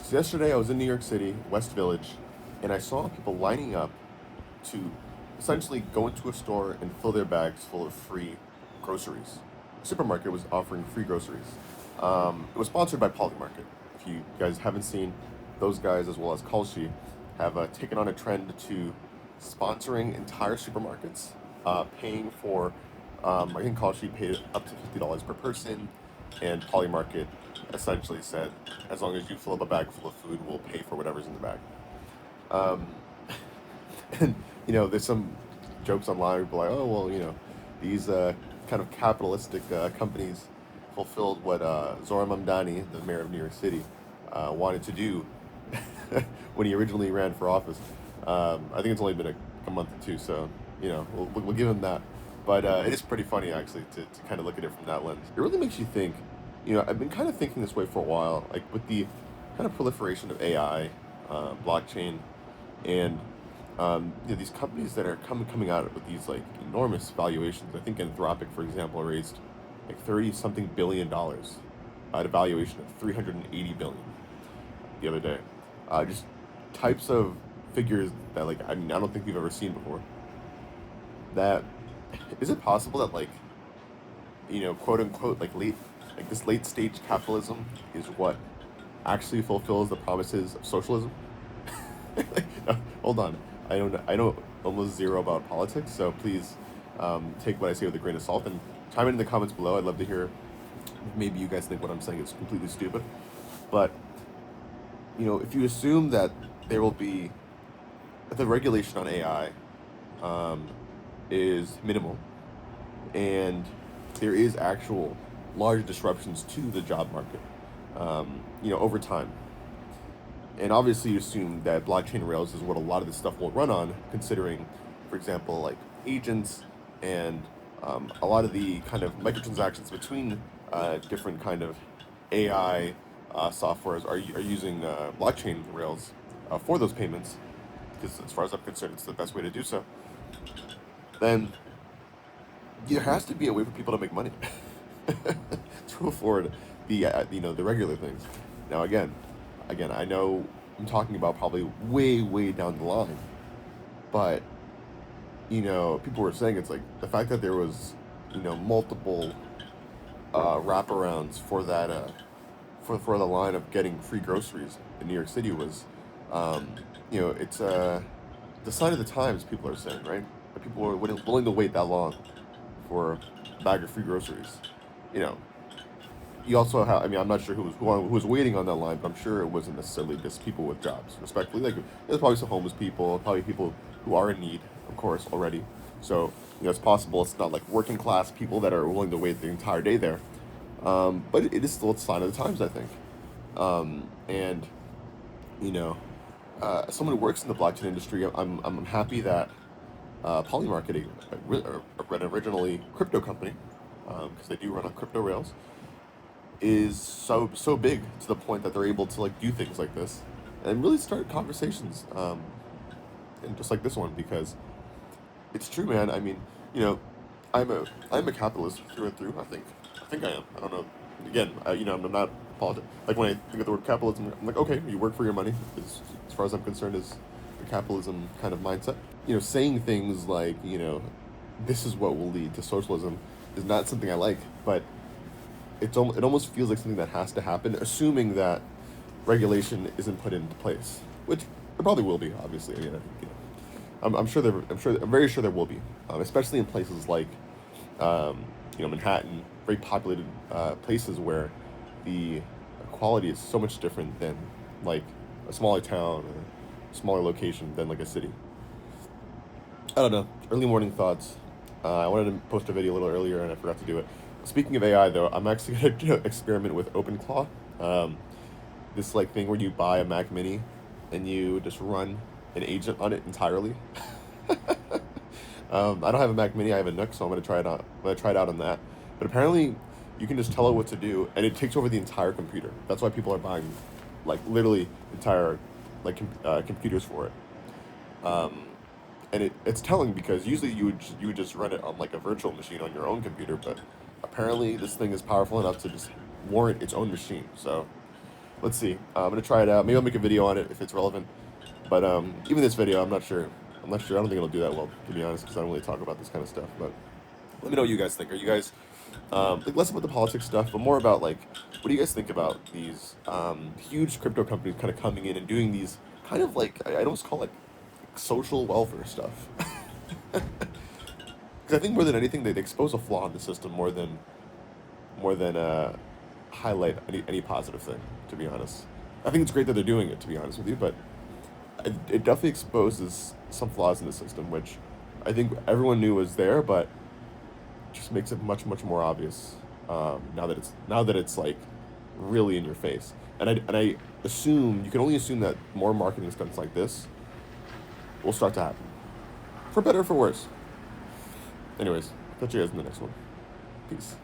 So yesterday I was in New York City, West Village, and I saw people lining up to essentially go into a store and fill their bags full of free groceries. The supermarket was offering free groceries. It was sponsored by Polymarket. If you guys haven't seen, those guys as well as Kalshi have taken on a trend to sponsoring entire supermarkets, paying for, I think Kalshi paid up to $50 per person, and Polymarket essentially said, as long as you fill up a bag full of food, we'll pay for whatever's in the bag. Um, and there's some jokes online. People are like, oh well, these kind of capitalistic companies fulfilled what Zohran Mamdani, the mayor of New York City, wanted to do when he originally ran for office. I think it's only been a month or two, so we'll give him that. But it is pretty funny actually to kind of look at it from that lens. It really makes you think. I've been kind of thinking this way for a while, like with the kind of proliferation of AI, blockchain, and these companies that are coming out with these like enormous valuations. I think Anthropic, for example, raised like 30 something billion at a valuation of 380 billion the other day. Just types of figures that like I don't think we've ever seen before. That is it possible that like quote unquote like this late stage capitalism is what actually fulfills the promises of socialism? No, hold on. I know almost zero about politics, so please take what I say with a grain of salt and chime in the comments below. I'd love to hear if maybe you guys think what I'm saying is completely stupid. But if you assume that there will be the regulation on AI is minimal, and there is actual large disruptions to the job market, over time. And obviously, you assume that blockchain rails is what a lot of this stuff will run on, considering, for example, like agents and a lot of the kind of microtransactions between different kind of AI softwares are using blockchain rails for those payments, because as far as I'm concerned, it's the best way to do so. Then there has to be a way for people to make money to afford the regular things. Now again, I know I'm talking about probably way down the line, but people were saying it's like the fact that there was multiple wraparounds for that for the line of getting free groceries in New York City was it's the sign of the times. People are saying, right, that people are willing to wait that long for a bag of free groceries. You know, you also have. I mean, I'm not sure who was waiting on that line, but I'm sure it wasn't necessarily just people with jobs. Respectfully, like there's probably some homeless people, probably people who are in need, of course, already. So it's possible it's not like working class people that are willing to wait the entire day there. But it is still a sign of the times, I think. And you know, as someone who works in the blockchain industry, I'm happy that Polymarket, an originally crypto company, because they do run on crypto rails, is so big to the point that they're able to like do things like this and really start conversations, and just like this one, because it's true, man. I mean, you know, I'm a capitalist through and through. I think I am. I don't know. Again, I'm not politics. Like when I think of the word capitalism, I'm like, okay, you work for your money. As far as I'm concerned, is the capitalism kind of mindset. Saying things like, this is what will lead to socialism is not something I like, but it almost feels like something that has to happen, assuming that regulation isn't put into place, which it probably will be. Obviously, I'm very sure there will be, especially in places like, Manhattan, very populated places where the quality is so much different than like a smaller town or smaller location than like a city. I don't know. Early morning thoughts. I wanted to post a video a little earlier and I forgot to do it. Speaking of AI, though, I'm actually gonna do an experiment with OpenClaw. This like thing where you buy a Mac Mini and you just run an agent on it entirely. I don't have a Mac Mini. I have a Nook, so I'm gonna try it out. I'm gonna try it out on that. But apparently, you can just tell it what to do, and it takes over the entire computer. That's why people are buying, like literally entire, like computers for it. Um, and it's telling because usually you would just run it on like a virtual machine on your own computer, but apparently this thing is powerful enough to just warrant its own machine. So Let's see. I'm gonna try it out. Maybe I'll make a video on it if it's relevant. But even this video, I'm not sure. I'm not sure. I don't think it'll do that well, to be honest, because I don't really talk about this kind of stuff. But let me know what you guys think. Are you guys like less about the politics stuff, but more about like what do you guys think about these huge crypto companies kind of coming in and doing these kind of like I almost call it social welfare stuff. Because I think more than anything, they expose a flaw in the system more than highlight any positive thing. To be honest, I think it's great that they're doing it. To be honest with you, but it definitely exposes some flaws in the system, which I think everyone knew was there, but just makes it much more obvious now that it's like really in your face. And I assume you can only assume that more marketing stunts like this will start to happen, for better or for worse. Anyways, catch you guys in the next one. Peace.